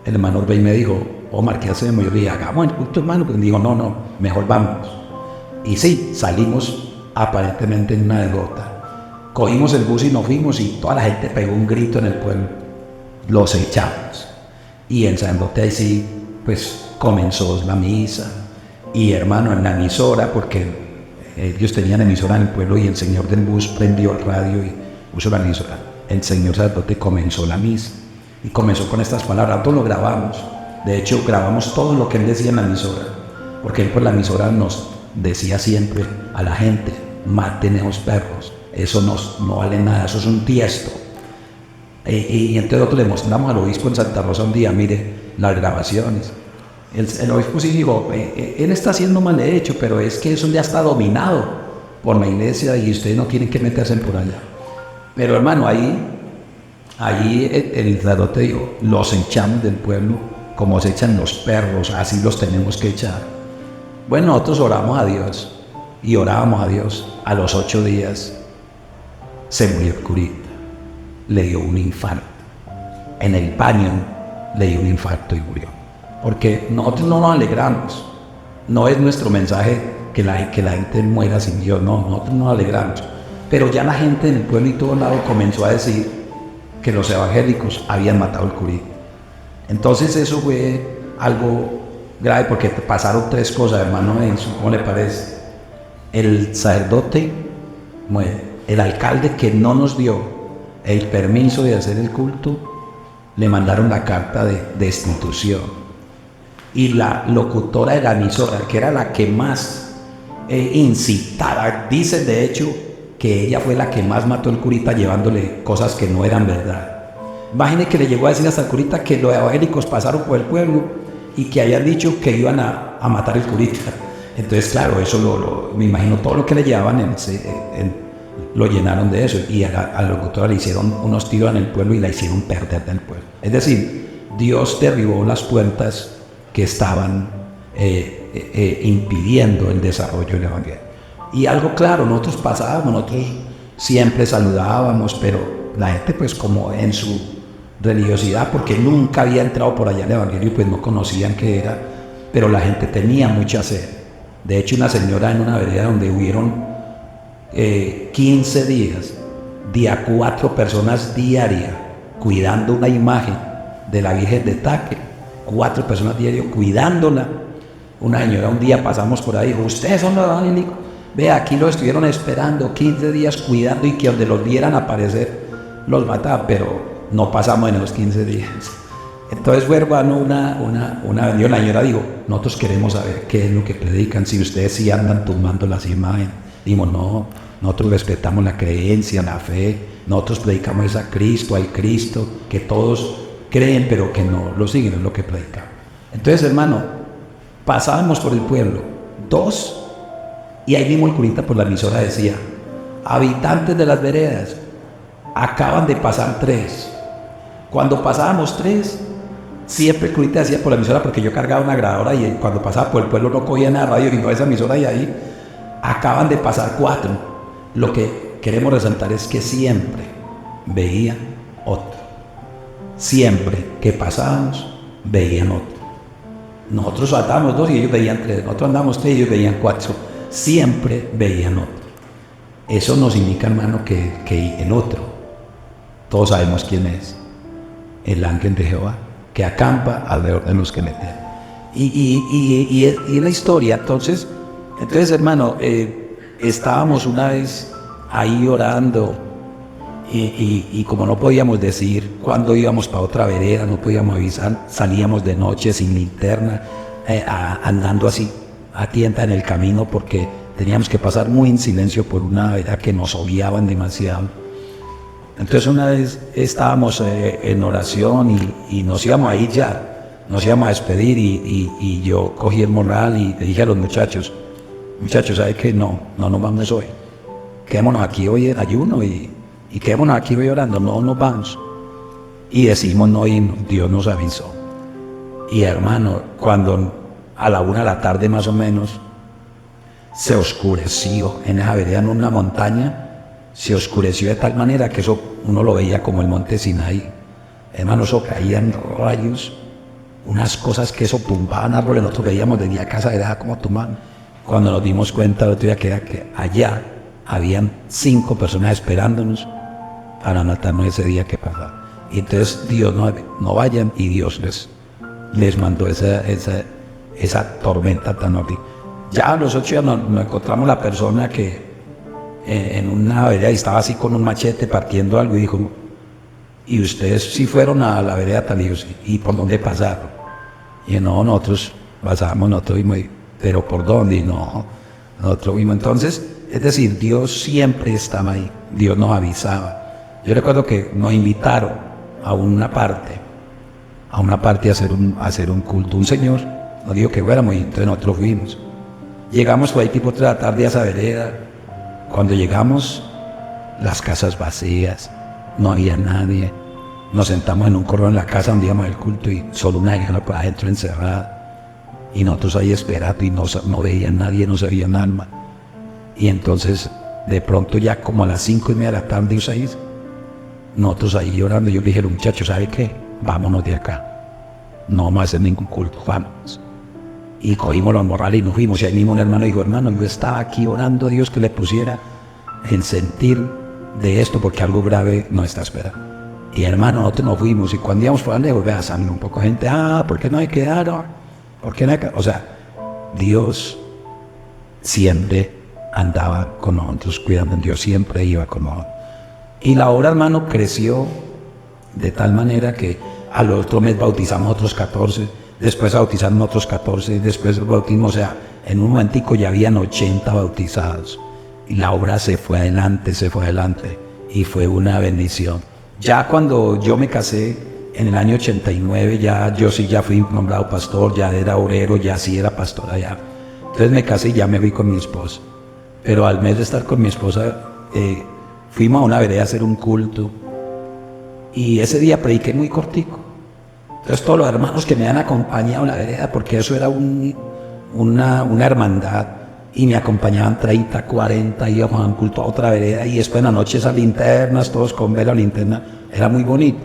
el hermano Orbey me dijo: Omar, ¿qué hacemos? Yo le dije: hagamos el culto, hermano. Pues dijo: no, mejor vamos. Y sí, salimos aparentemente en una derrota. Cogimos el bus y nos fuimos, y toda la gente pegó un grito en el pueblo. Los echamos. Y el sacerdote ahí sí, pues comenzó la misa. Y hermano, en la emisora, porque ellos tenían emisora en el pueblo, y el señor del bus prendió el radio y puso la emisora. El señor sacerdote comenzó la misa y comenzó con estas palabras. Nosotros lo grabamos. De hecho, grabamos todo lo que él decía en la emisora, porque él por la emisora nos decía siempre a la gente: maten a los perros, eso no vale nada, eso es un tiesto. Y entonces nosotros le mostramos al obispo en Santa Rosa un día: mire las grabaciones. El obispo sí dijo: él está haciendo mal hecho, pero es que eso ya está dominado por la iglesia y ustedes no tienen que meterse por allá. Pero hermano, ahí el sacerdote dijo: los echamos del pueblo como se echan los perros, así los tenemos que echar. Bueno, nosotros oramos a Dios y orábamos a Dios. A los 8 días se murió el curita, le dio un infarto. En el baño le dio un infarto y murió. Porque nosotros no nos alegramos, no es nuestro mensaje que la gente muera sin Dios. No, nosotros nos alegramos. Pero ya la gente en el pueblo y todo lado comenzó a decir que los evangélicos habían matado al curita. Entonces eso fue algo grave porque pasaron tres cosas, hermano Enzo, ¿cómo le parece? El sacerdote muere, el alcalde que no nos dio el permiso de hacer el culto, le mandaron la carta de destitución. Y la locutora de la emisora, que era la que más incitaba, dicen de hecho que ella fue la que más mató al curita llevándole cosas que no eran verdad. Imagine que le llegó a decir hasta el curita que los evangélicos pasaron por el pueblo y que habían dicho que iban a matar al curita. Entonces, claro, eso me imagino todo lo que le llevaban lo llenaron de eso. Y a la locutora le hicieron unos tiros en el pueblo y la hicieron perder del pueblo. Es decir, Dios derribó las puertas que estaban impidiendo el desarrollo del evangelio. Y algo claro, nosotros pasábamos, nosotros siempre saludábamos, pero la gente pues como en su religiosidad, porque nunca había entrado por allá el evangelio, pues no conocían qué era, pero la gente tenía mucha sed. De hecho, una señora en una vereda donde hubieron 15 días, día 4 personas diarias, cuidando una imagen de la Virgen de Taque, 4 personas diarias cuidándola. Una señora un día pasamos por ahí, dijo, ustedes son los evangélicos, vea, aquí lo estuvieron esperando 15 días cuidando y que donde los vieran aparecer los mataban, pero no pasamos en los 15 días. Entonces fue, hermano, una la señora dijo, nosotros queremos saber qué es lo que predican, si ustedes sí andan tumbando las imágenes. Dijimos, no, nosotros respetamos la creencia, la fe, nosotros predicamos a Cristo, al Cristo, que todos creen pero que no lo siguen, es lo que predicamos. Entonces, hermano, pasábamos por el pueblo, 2, y ahí mismo el curita por la emisora decía, habitantes de las veredas, acaban de pasar 3. Cuando pasábamos 3, siempre el curita decía por la emisora, porque yo cargaba una grabadora y cuando pasaba por el pueblo no cogía nada de radio, y no esa emisora, y ahí acaban de pasar 4. Lo que queremos resaltar es que siempre veían otro. Siempre que pasábamos, veían otro. Nosotros saltábamos 2 y ellos veían 3. Nosotros andábamos 3 y ellos veían 4. Siempre veían otro. Eso nos indica, hermano, que el otro, todos sabemos quién es. El ángel de Jehová, que acampa alrededor de los que le temen. Y la historia, entonces, hermano, estábamos una vez ahí orando y como no podíamos decir cuándo íbamos para otra vereda, no podíamos avisar, salíamos de noche sin linterna, andando así a tienta en el camino porque teníamos que pasar muy en silencio por una vereda que nos odiaban demasiado. Entonces una vez estábamos en oración y nos íbamos a ir ya, nos íbamos a despedir y yo cogí el morral y le dije a los muchachos, ¿sabe qué? No nos vamos hoy. Quedémonos aquí hoy en ayuno y quedémonos aquí hoy orando, no nos vamos. Y decimos no irnos, Dios nos avisó. Y hermano, cuando a la 1 de la tarde más o menos, se oscureció en esa vereda, en una montaña, se oscureció de tal manera que eso uno lo veía como el monte Sinaí. Hermano, eso caían rayos, unas cosas que eso tumbaban árboles, nosotros veíamos desde a casa era como tumbaban. Cuando nos dimos cuenta el otro día que era que allá habían 5 personas esperándonos para matarnos ese día que pasaba. Y entonces Dios no vayan, y Dios les mandó esa tormenta tan horrible. Ya a los 8 días nos encontramos la persona que en una vereda y estaba así con un machete partiendo algo y dijo, ¿y ustedes sí fueron a la vereda tal? Y yo, sí. ¿Y por dónde pasaron? Y no, nosotros pasamos, nosotros vimos, ¿pero por dónde? Y no, nosotros vimos. Entonces, es decir, Dios siempre estaba ahí, Dios nos avisaba. Yo recuerdo que nos invitaron a una parte a hacer un culto. Un señor nos dijo que fuéramos y entonces nosotros fuimos. Llegamos por ahí tipo 3 de la tarde a esa vereda. Cuando llegamos, las casas vacías, no había nadie. Nos sentamos en un corro en la casa donde íbamos al culto y solo una hija por adentro encerrada. Y nosotros ahí esperando y no veía nadie, no se veía un alma. Y entonces, de pronto ya como a las 5:30 de la tarde, 6, nosotros ahí llorando, yo le dije a los muchachos, ¿sabe qué? Vámonos de acá. No vamos a hacer ningún culto, vámonos. Y cogimos los morrales y nos fuimos. Y ahí mismo un hermano dijo, hermano, yo estaba aquí orando a Dios que le pusiera el sentir de esto, porque algo grave nos está esperando. Y hermano, nosotros nos fuimos. Y cuando íbamos por allá lejos, vea, salió un poco de gente, ¿por qué no hay que quedar? ¿Por qué no hay que...? O sea, Dios siempre andaba con nosotros, cuidando. Dios siempre iba con nosotros. Y la obra, hermano, creció de tal manera que al otro mes bautizamos otros 14, después bautizaron otros 14, después el bautismo, o sea, en un momentico ya habían 80 bautizados. Y la obra se fue adelante, y fue una bendición. Ya cuando yo me casé, en el año 89, yo sí ya fui nombrado pastor, ya era obrero, ya sí era pastor allá. Entonces me casé y ya me fui con mi esposa. Pero al mes de estar con mi esposa, fuimos a una vereda a hacer un culto. Y ese día prediqué muy cortico. Entonces todos los hermanos que me han acompañado en la vereda, porque eso era una hermandad, y me acompañaban 30, 40, íbamos a un culto a otra vereda, y después en la noche esas linternas, todos con vela, linterna, era muy bonito.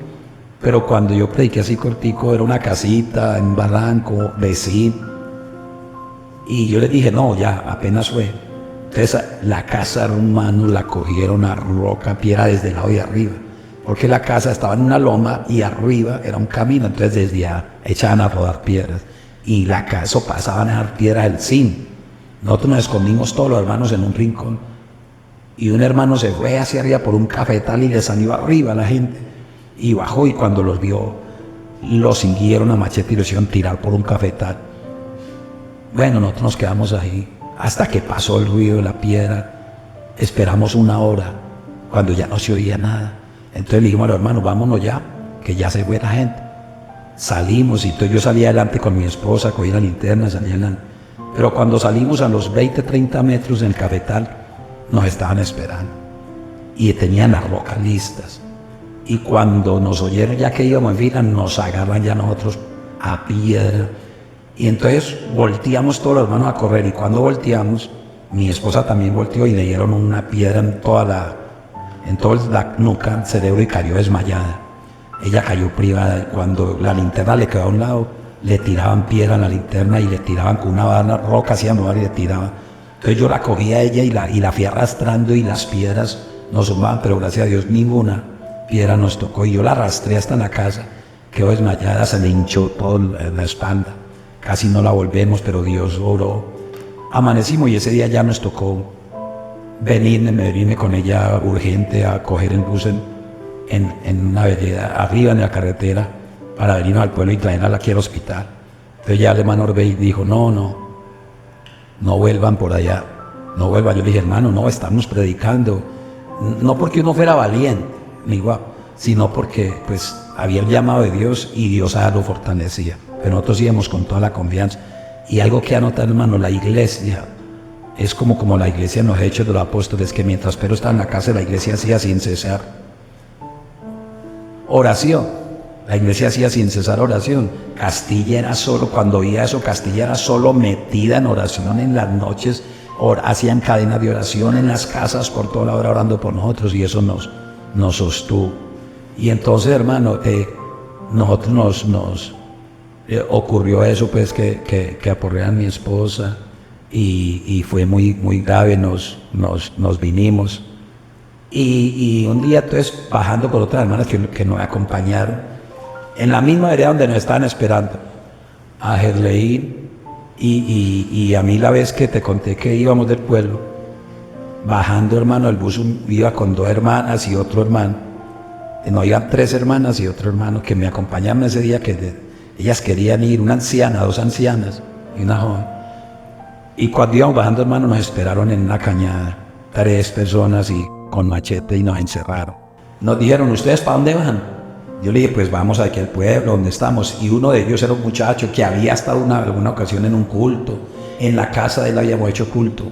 Pero cuando yo prediqué así cortico, era una casita en Barranco, vecino, y yo les dije, no, ya, apenas fue. Entonces la casa, hermanos, la cogieron a roca, piedra desde el lado de arriba, porque la casa estaba en una loma y arriba era un camino, entonces desde allá echaban a rodar piedras, y la casa pasaban a dar piedras del zinc. Nosotros nos escondimos todos los hermanos en un rincón, y un hermano se fue hacia arriba por un cafetal y le salió arriba a la gente, y bajó, y cuando los vio, los siguieron a machete y los hicieron tirar por un cafetal. Bueno, nosotros nos quedamos ahí hasta que pasó el ruido de la piedra. Esperamos una hora, cuando ya no se oía nada. Entonces le dijimos a los hermanos, vámonos ya, que ya se fue la gente. Salimos, y entonces yo salí adelante con mi esposa, cogí la linterna, salí adelante. Pero cuando salimos a los 20, 30 metros del cafetal, nos estaban esperando. Y tenían las rocas listas. Y cuando nos oyeron ya que íbamos en fila, nos agarran ya nosotros a piedra. Y entonces volteamos todos los hermanos a correr, y cuando volteamos, mi esposa también volteó y le dieron una piedra en toda la nuca, el cerebro, y cayó desmayada. Ella cayó privada, y cuando la linterna le quedó a un lado, le tiraban piedra a la linterna y le tiraban con una barra, roca hacia mover y le tiraban. Entonces yo la cogí a ella y la fui arrastrando, y las piedras nos sumaban, pero gracias a Dios ninguna piedra nos tocó, y yo la arrastré hasta la casa, quedó desmayada, se le hinchó toda la espalda. Casi no la volvemos, pero Dios oró. Amanecimos, y ese día ya nos tocó venirme con ella urgente a coger el bus en una vereda, arriba en la carretera, para venirnos al pueblo y traerla aquí al hospital. Entonces ya el hermano Orbey dijo, no vuelvan por allá, no vuelvan. Yo le dije, hermano, no, estamos predicando. No porque uno fuera valiente, sino porque pues había el llamado de Dios, y Dios lo fortalecía. Pero nosotros íbamos con toda la confianza. Y algo que anotar, hermano, la iglesia es como la iglesia en los Hechos de los Apóstoles, que mientras Pedro estaba en la casa, la iglesia hacía sin cesar oración. La iglesia hacía sin cesar oración. Castilla era solo, cuando oía eso, Castilla era solo metida en oración en las noches. Hacían cadenas de oración en las casas por toda la hora orando por nosotros, y eso nos sostuvo. Y entonces, hermano, nosotros nos ocurrió eso, pues, que aporrean a mi esposa, y fue muy, muy grave. Nos vinimos, y un día, entonces, bajando con otras hermanas que nos acompañaron, en la misma vereda donde nos estaban esperando, a Gerleín y a mí, la vez que te conté que íbamos del pueblo, bajando, hermano, el bus iba con 2 hermanas y otro hermano. No, iban 3 hermanas y otro hermano que me acompañaban ese día, ellas querían ir, una anciana, 2 ancianas y una joven. Y cuando íbamos bajando, hermano, nos esperaron en una cañada, 3 personas y con machete, y nos encerraron. Nos dijeron, ¿ustedes para dónde van? Yo le dije, pues vamos aquí al pueblo donde estamos. Y uno de ellos era un muchacho que había estado alguna ocasión en un culto, en la casa de él habíamos hecho culto.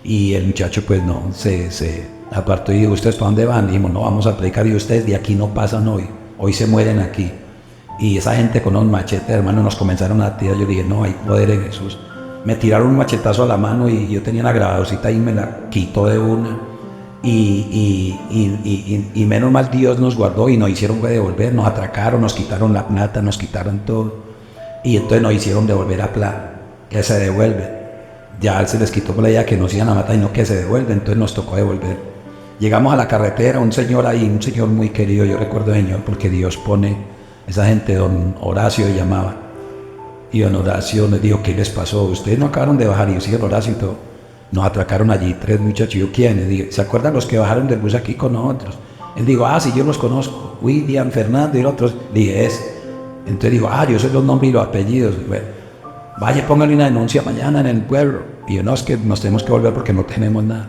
Y el muchacho pues no, se apartó y dijo, ¿ustedes para dónde van? Dijimos, no, vamos a predicar, y ustedes de aquí no pasan hoy se mueren aquí. Y esa gente con unos machetes, hermano, nos comenzaron a tirar. Yo dije, no, hay poder en Jesús. Me tiraron un machetazo a la mano, y yo tenía una grabadorcita y me la quitó de una. Y menos mal Dios nos guardó, y nos hicieron devolver, nos atracaron, nos quitaron la plata, nos quitaron todo. Y entonces nos hicieron devolver a Plata, que se devuelven. Ya se les quitó la idea que nos iban a matar y no que se devuelven, entonces nos tocó devolver. Llegamos a la carretera, un señor ahí, un señor muy querido, yo recuerdo señor porque Dios pone, esa gente, don Horacio llamaba, y don Horacio nos dijo, ¿qué les pasó? Ustedes no acabaron de bajar, y yo sí, don Horacio y todo. Nos atracaron allí 3 muchachos, yo ¿quiénes? Dije, ¿se acuerdan los que bajaron del bus aquí con nosotros? Él dijo, sí, yo los conozco, William, Fernando y otros. Dije, entonces dijo, yo sé los nombres y los apellidos. Bueno, vaya, póngale una denuncia mañana en el pueblo. Y yo, no, es que nos tenemos que volver porque no tenemos nada.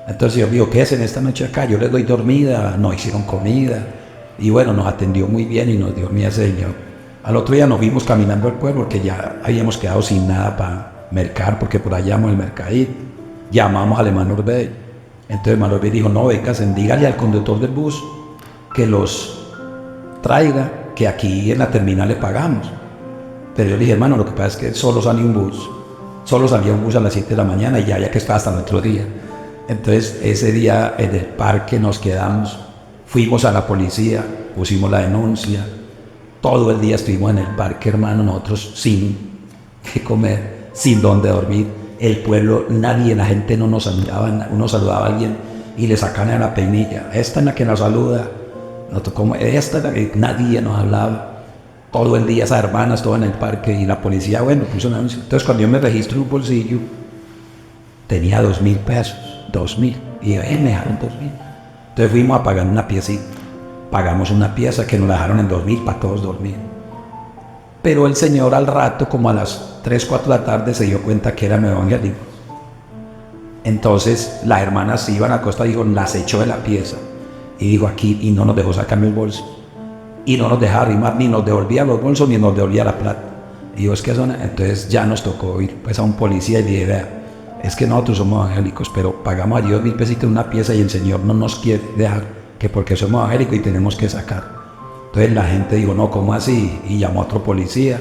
Entonces yo digo, ¿qué hacen esta noche acá? Yo les doy dormida, nos hicieron comida. Y bueno, nos atendió muy bien y nos dio mi señor. Al otro día nos vimos caminando al pueblo porque ya habíamos quedado sin nada para mercar, porque por allá llamamos el mercadito. Llamamos al hermano Orbey. Entonces el hermano Orbey dijo, no, vengan, dígale al conductor del bus que los traiga, que aquí en la terminal le pagamos. Pero yo le dije, hermano, lo que pasa es que solo salía un bus a las 7 de la mañana y ya que estaba hasta el otro día. Entonces ese día en el parque nos quedamos, fuimos a la policía, pusimos la denuncia, todo el día estuvimos en el parque, hermano, nosotros sin qué comer, sin dónde dormir. El pueblo, nadie, la gente no nos saludaba, uno saludaba a alguien y le sacaban a la peinilla, esta es la que nos saluda, esta es la que nadie nos hablaba. Todo el día esas hermanas, todo en el parque, y la policía, bueno, puso un anuncio. Entonces cuando yo me registro en un bolsillo, tenía 2.000 pesos, 2.000, y yo, me dejaron 2.000. Entonces fuimos a pagar una piecita, pagamos una pieza que nos la dejaron en 2.000 para todos dormir. Pero el señor al rato, como a las 3, 4 de la tarde, se dio cuenta que éramos evangélicos. Entonces las hermanas se iban a costa, dijo, las echó de la pieza, y dijo aquí, y no nos dejó sacarme el bolso. Y no nos dejaba arrimar, ni nos devolvía los bolsos, ni nos devolvía la plata. Y yo, es que son... Entonces ya nos tocó ir pues a un policía y dije, vea, es que nosotros somos evangélicos, pero pagamos allí 2.000 pesitos en una pieza y el Señor no nos quiere dejar, que porque somos evangélicos y tenemos que sacar. Entonces la gente dijo, no, ¿cómo así? Y llamó a otro policía,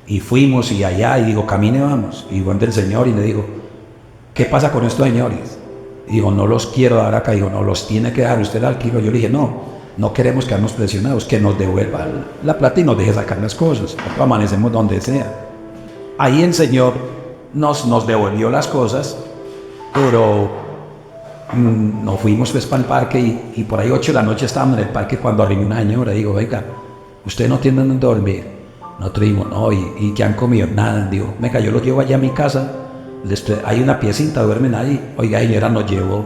y fuimos, y allá, y digo, camine, vamos. Y fue del Señor, y le digo, ¿qué pasa con estos señores? Y digo, no los quiero dar acá. Digo, no, los tiene que dar usted el alquilo. Yo le dije, no queremos quedarnos presionados, que nos devuelva la plata y nos deje sacar las cosas. Nosotros amanecemos donde sea. Ahí el Señor nos devolvió las cosas, pero nos fuimos pues para el parque y por ahí 8 de la noche estábamos en el parque cuando arrimé una señora. Digo, oiga, ¿usted no tiene dónde dormir? Nosotros dijimos, no, ¿y qué han comido? Nada. Digo, venga, yo los llevo allá a mi casa, hay una piecita, duermen ahí. Oiga, señora, nos llevó,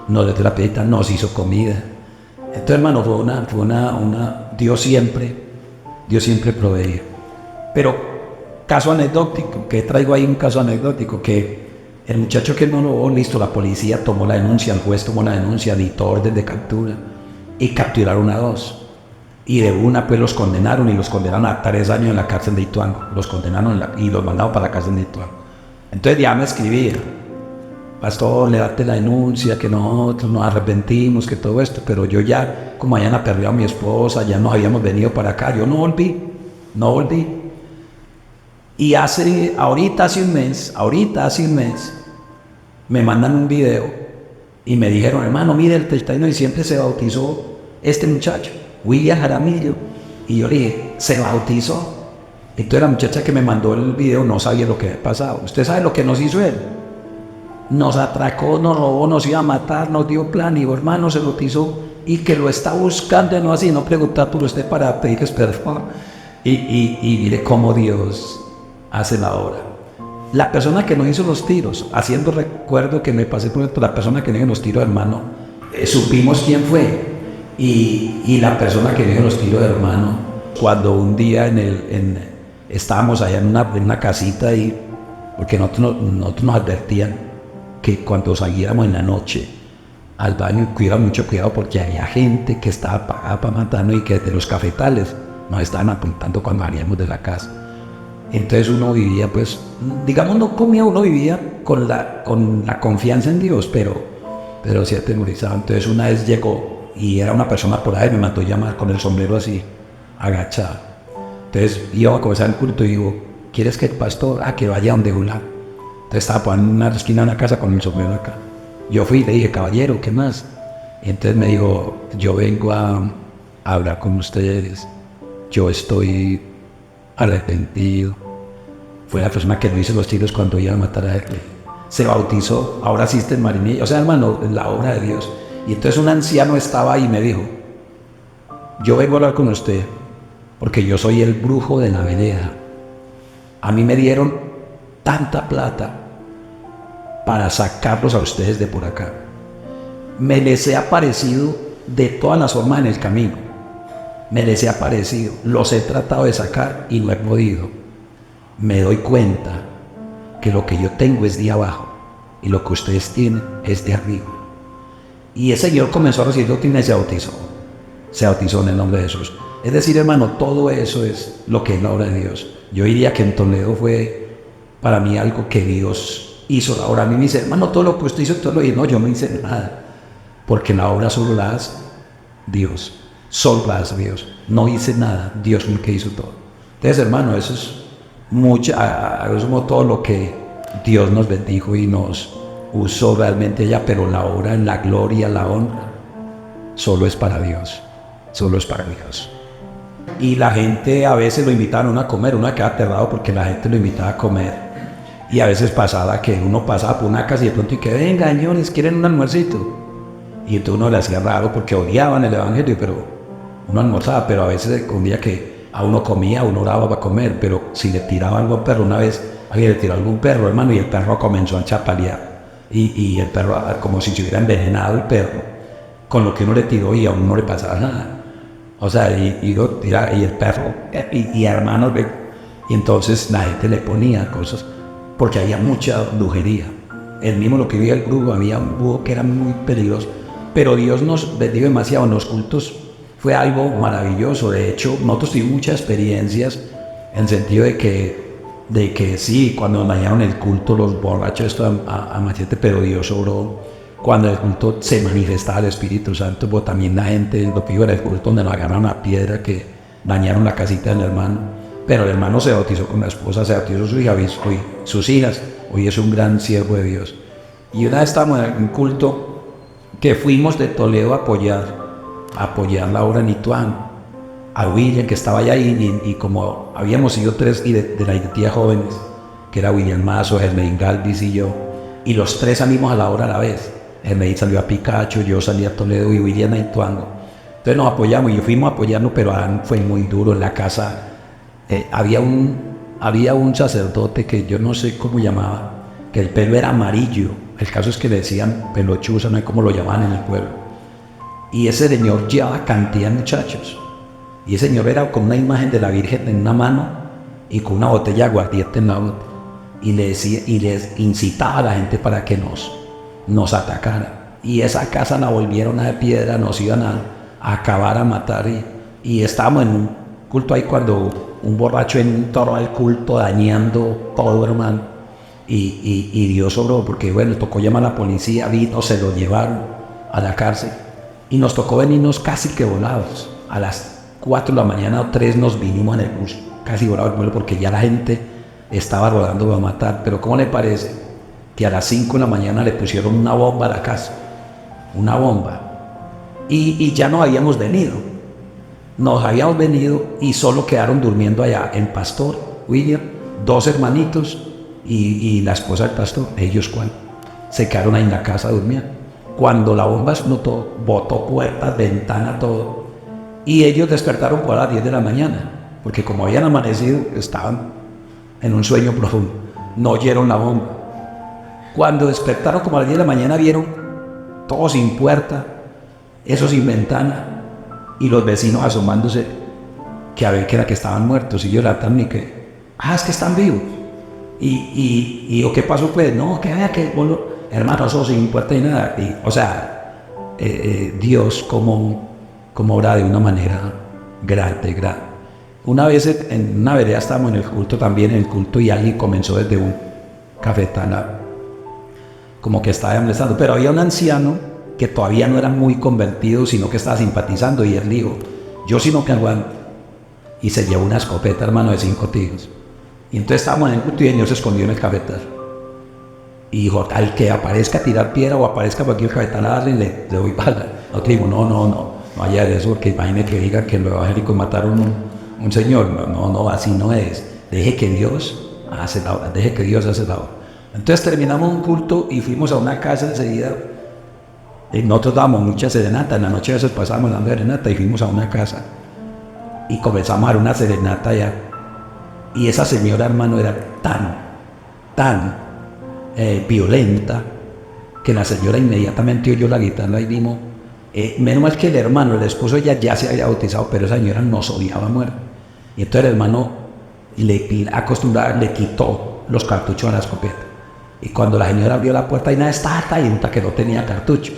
nos dio la piecita, nos hizo comida. Entonces, hermano, fue una Dios siempre proveía. Pero, caso anecdótico, que traigo ahí un caso anecdótico, que el muchacho que no lo listo, la policía tomó la denuncia, el juez tomó la denuncia, dictó orden de captura, y capturaron a 2. Y de una, pues, los condenaron, y los condenaron a 3 años en la cárcel de Ituango. Los condenaron y los mandaron para la cárcel de Ituango. Entonces ya me escribía, pastor, le date la denuncia, que nosotros nos arrepentimos, que todo esto, pero yo ya, como habían perdido a mi esposa, ya nos habíamos venido para acá, yo no volví. Y ahorita hace un mes, me mandan un video y me dijeron, hermano, mire, el 31 de diciembre se bautizó este muchacho, William Jaramillo. Y yo le dije, ¿se bautizó? Entonces la muchacha que me mandó el video no sabía lo que había pasado. ¿Usted sabe lo que nos hizo él? Nos atracó, nos robó, nos iba a matar, nos dio plan, y hermano se bautizó y que lo está buscando, no así, no preguntar por usted para pedirles perdón. Y mire cómo Dios hace la obra. La persona que nos hizo los tiros, haciendo recuerdo que me pasé por la persona que nos hizo los tiros, hermano, supimos quién fue. Y la persona que nos hizo los tiros, hermano, cuando un día estábamos allá en una casita y porque nosotros nos advertían que cuando saliéramos en la noche al baño, tuviera mucho cuidado porque había gente que estaba pagada para matarnos y que desde los cafetales nos estaban apuntando cuando salíamos de la casa. Entonces uno vivía, pues, digamos, no comía, uno vivía con la confianza en Dios, pero sí atemorizado. Entonces una vez llegó y era una persona por ahí, me mandó llamar con el sombrero así, agachado. Entonces iba a comenzar el culto y digo, ¿quieres que el pastor, que vaya donde Julán? Entonces estaba en una esquina de una casa con el sombrero acá. Yo fui y le dije, caballero, ¿qué más? Y entonces me dijo, yo vengo a hablar con ustedes, yo estoy arrepentido, fue la persona que no hizo los tiros cuando iban a matar a él. Se bautizó, ahora asiste en Marinilla. O sea, hermano, en la obra de Dios. Y entonces un anciano estaba ahí y me dijo, yo vengo a hablar con usted porque yo soy el brujo de la vereda. A mí me dieron tanta plata para sacarlos a ustedes de por acá. Me les he aparecido de todas las formas en el camino. Me les he aparecido, los he tratado de sacar y no he podido. Me doy cuenta que lo que yo tengo es de abajo y lo que ustedes tienen es de arriba. Y ese señor comenzó a recibir doctrina y se bautizó. Se bautizó en el nombre de Jesús. Es decir, hermano, todo eso es lo que es la obra de Dios. Yo diría que en Toledo fue para mí algo que Dios hizo. Ahora a mí me dice, hermano, todo lo que usted hizo, todo lo hizo. No, yo no hice nada. Porque la obra solo la hace Dios. Solo la hace Dios. No hice nada. Dios fue el que hizo todo. Entonces, hermano, eso es mucho, eso es todo lo que Dios nos bendijo y nos usó realmente allá. Pero la obra, la gloria, la honra, solo es para Dios. Solo es para Dios. Y la gente a veces lo invitaban a comer, uno quedaba aterrado porque la gente lo invitaba a comer. Y a veces pasaba que uno pasaba por una casa y de pronto y que venga, señores, ¿quieren un almuercito? Y entonces uno le hacía raro porque odiaban el evangelio, pero uno almorzaba. Pero a veces un día que a uno comía, uno oraba para comer, pero si le tiraba algo al perro, una vez alguien le tiró algo a un perro, hermano, y el perro comenzó a chapalear. Y el perro, como si se hubiera envenenado el perro, con lo que uno le tiró y a uno no le pasaba nada. O sea, y el perro, y hermanos, y entonces la gente le ponía cosas, porque había mucha brujería. El mismo lo que vivía el brujo, había un brujo que era muy peligroso, pero Dios nos bendijo demasiado en los cultos, fue algo maravilloso. De hecho, nosotros tuvimos muchas experiencias, en el sentido de que sí, cuando dañaron el culto, los borrachos, esto a machete, pero Dios obró. Cuando el culto se manifestaba el Espíritu Santo, pues también la gente, lo que iba era el culto donde nos agarraron a piedra, que dañaron la casita del hermano, pero el hermano se bautizó con la esposa, se bautizó su hija, sus hijas, hoy es un gran siervo de Dios. Y una vez estábamos en un culto que fuimos de Toledo a apoyar la obra en Ituán, a William, que estaba allá, y como habíamos ido tres y de la identidad jóvenes, que era William Mazo, Germain Galvis y yo, y los tres salimos a la obra a la vez. Germain salió a Picacho, yo salí a Toledo y William a Ituango. Entonces nos apoyamos y fuimos a apoyarnos, pero fue muy duro en la casa. Había un sacerdote que yo no sé cómo llamaba, que el pelo era amarillo. El caso es que le decían pelochuza, no sé cómo lo llamaban en el pueblo. Y ese señor llevaba cantidad de muchachos. Y ese señor era con una imagen de la Virgen en una mano y con una botella de aguardiente en la otra. Y les incitaba a la gente para que nos atacara. Y esa casa la volvieron a de piedra, nos iban a acabar, a matar. Y estábamos en un culto ahí cuando un borracho entró al culto dañando todo, hermano. Y Dios obró, porque bueno, tocó llamar a la policía, vino, se lo llevaron a la cárcel. Y nos tocó venirnos casi que volados. A las 4 de la mañana o 3 nos vinimos en el bus, casi volados el vuelo, porque ya la gente estaba rodando para matar. Pero ¿cómo le parece que a las 5 de la mañana le pusieron una bomba a la casa? Una bomba. Y ya nos habíamos venido. Nos habíamos venido y solo quedaron durmiendo allá el pastor, William, 2 hermanitos y la esposa del pastor. Ellos 4 se quedaron ahí en la casa durmiendo. Cuando la bomba explotó, botó puertas, ventanas, todo. Y ellos despertaron por las 10 de la mañana, porque como habían amanecido, estaban en un sueño profundo. No oyeron la bomba. Cuando despertaron como a las 10 de la mañana, vieron todo sin puerta, eso sin ventana, y los vecinos asomándose, que a ver que era que estaban muertos, y yo y que, es que están vivos. Y ¿qué pasó? Pues, no, que vea que, bueno, hermano, eso sin puerta y nada. O sea, Dios como obra de una manera grande. Una vez en una vereda estábamos en el culto también, y alguien comenzó desde un cafetal, como que estaba molestando, pero había un anciano que todavía no era muy convertido, sino que estaba simpatizando, y él dijo, yo sí no que aguanto, y se llevó una escopeta, hermano, de 5 tiros, y entonces estábamos en el culto y el señor se escondió en el cafetal, y dijo, al que aparezca a tirar piedra o aparezca por aquí el cafetal a darle, le doy bala. Nosotros dijimos, no haya de eso, porque imagine que diga que los evangélicos mataron un señor. No, así no es. Deje que Dios hace la obra, deje que Dios hace la obra. Entonces terminamos un culto y fuimos a una casa enseguida. Y nosotros dábamos mucha serenata, en la noche a veces pasábamos dando serenata y fuimos a una casa y comenzamos a dar una serenata allá. Y esa señora, hermano, era tan violenta, que la señora inmediatamente oyó la guitarra y vimos, menos mal que el hermano, el esposo de ella ya se había bautizado, pero esa señora nos odiaba a muerte. Y entonces el hermano, acostumbrado, le quitó los cartuchos a la escopeta. Y cuando la señora abrió la puerta y nada, estaba talenta que no tenía cartuchos,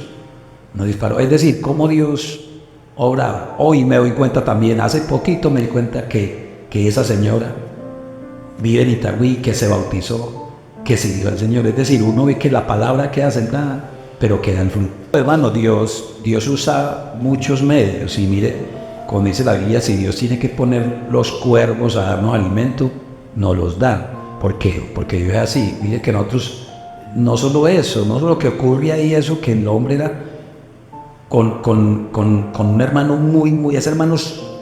nos disparó. Es decir, cómo Dios obra. Hoy me doy cuenta también, hace poquito me di cuenta que esa señora vive en Itagüí, que se bautizó, que siguió al Señor. Es decir, uno ve que la palabra queda sentada, pero queda en fruto. Hermano, Dios usa muchos medios. Y mire, como dice la Biblia, si Dios tiene que poner los cuervos a darnos alimento, nos los da. ¿Por qué? Porque Dios es así. Mire que nosotros, no solo eso, no solo que ocurre ahí eso, que el hombre era con un hermano ese hermano,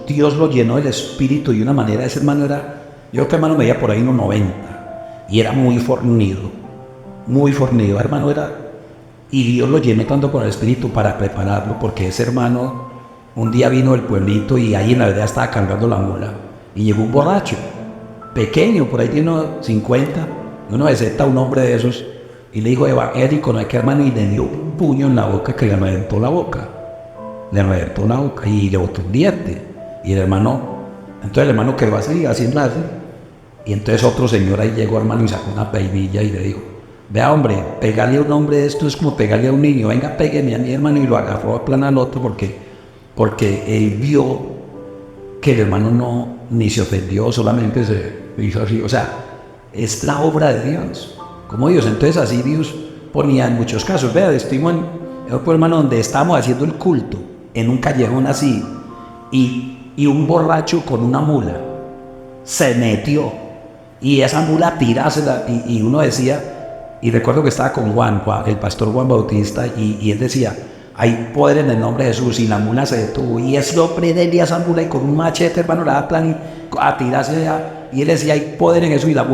Dios lo llenó del espíritu y una manera, ese hermano era, yo creo que hermano medía por ahí unos 90 y era muy fornido, hermano era, y Dios lo llenó tanto con el espíritu para prepararlo, porque ese hermano un día vino del pueblito y ahí en la verdad estaba cargando la mula y llegó un borracho, pequeño, por ahí tiene unos 50, uno de un hombre de esos, y le dijo, evangélico, no hay que, hermano, y le dio un puño en la boca que le reventó la boca y le botó un diente. Y el hermano, entonces el hermano quedó así enlace, y entonces otro señor ahí llegó, hermano, y sacó una peinilla y le dijo, vea hombre, pegarle a un hombre de esto es como pegarle a un niño, venga, pégueme a mi hermano, y lo agarró a plan al otro porque él vio que el hermano no, ni se ofendió, solamente se hizo así, o sea, es la obra de Dios. Como Dios, entonces así Dios ponía en muchos casos. Vea, estuvimos en el hermano donde estábamos haciendo el culto, en un callejón así, y un borracho con una mula se metió, y esa mula tirásela, y uno decía, y recuerdo que estaba con Juan, el pastor Juan Bautista, y él decía, hay poder en el nombre de Jesús, y la mula se detuvo, y es lo prendía esa mula, y con un machete, hermano, la da plan, a tirarse allá, y él decía, hay poder en Jesús, y la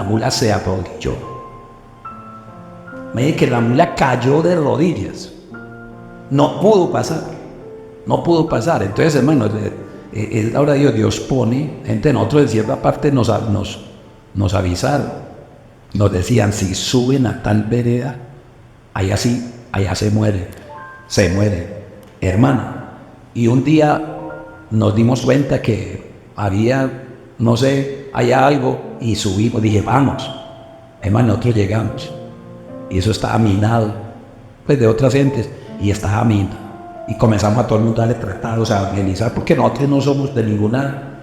mula se arrodilló. Me dice que la mula cayó de rodillas, no pudo pasar. Entonces, hermano, es la hora de Dios. Dios pone gente. Nosotros en cierta parte nos avisaron, nos decían, si suben a tal vereda, allá se muere, hermano. Y un día nos dimos cuenta que había, no sé, allá algo, y subimos, dije, vamos, hermano, nosotros llegamos. Y eso estaba minado, pues de otras gentes, y estaba minado. Y comenzamos a todo el mundo a darle tratados, a evangelizar, porque nosotros no somos de ninguna,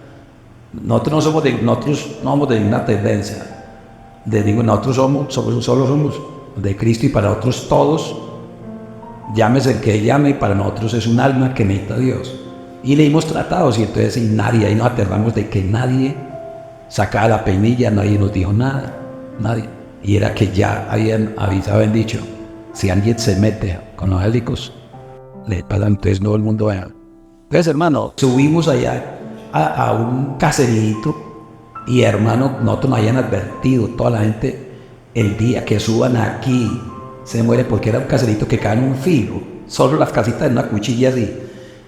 nosotros no somos de ninguna tendencia. Nosotros solo somos de Cristo, y para nosotros todos, llámese el que llame, y para nosotros es un alma que necesita a Dios. Y le dimos tratados, y entonces ahí nos aterramos de que nadie sacaba la peinilla, nadie nos dijo nada, nadie. Y era que ya habían dicho, si alguien se mete con los evangélicos, le pasan, entonces no el mundo vea. Entonces, hermano, subimos allá a un caserito, y hermano, nosotros nos habían advertido, toda la gente, el día que suban aquí, se muere, porque era un caserito que cae en un filo, solo las casitas en una cuchilla así,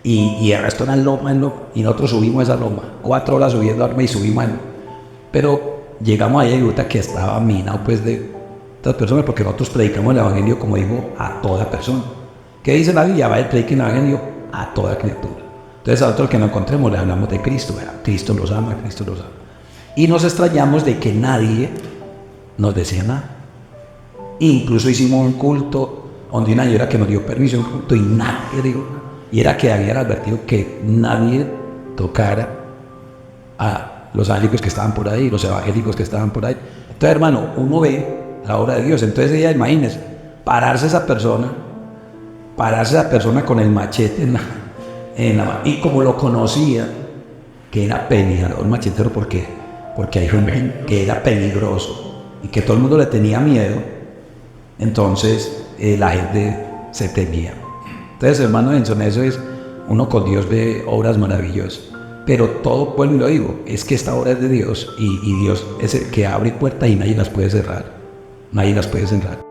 y el resto era en loma, y nosotros subimos esa loma, 4 horas subiendo arma y subimos, pero llegamos allá y resulta que estaba minado pues de otras personas, porque nosotros predicamos el evangelio, como digo, a toda persona. ¿Qué dice la Biblia? Va, prediquen el evangelio a toda criatura. Entonces a nosotros que nos encontremos le hablamos de Cristo, ¿verdad? Cristo los ama. Y nos extrañamos de que nadie nos decía nada. Incluso hicimos un culto donde una señora que nos dio permiso, un culto, y nadie dijo nada. Y era que habían advertido que nadie tocara a los evangélicos que estaban por ahí, los evangélicos que estaban por ahí. Entonces, hermano, uno ve la obra de Dios. Entonces ella, imagínese, pararse esa persona con el machete en la mano, y como lo conocía, que era peleador, machetero, porque hay gente que era peligroso y que todo el mundo le tenía miedo, entonces la gente se temía. Entonces, hermano, en eso es, uno con Dios ve obras maravillosas. pero todo, vuelvo y lo digo, es que esta obra es de Dios y Dios es el que abre puertas y nadie las puede cerrar. Nadie las puede cerrar.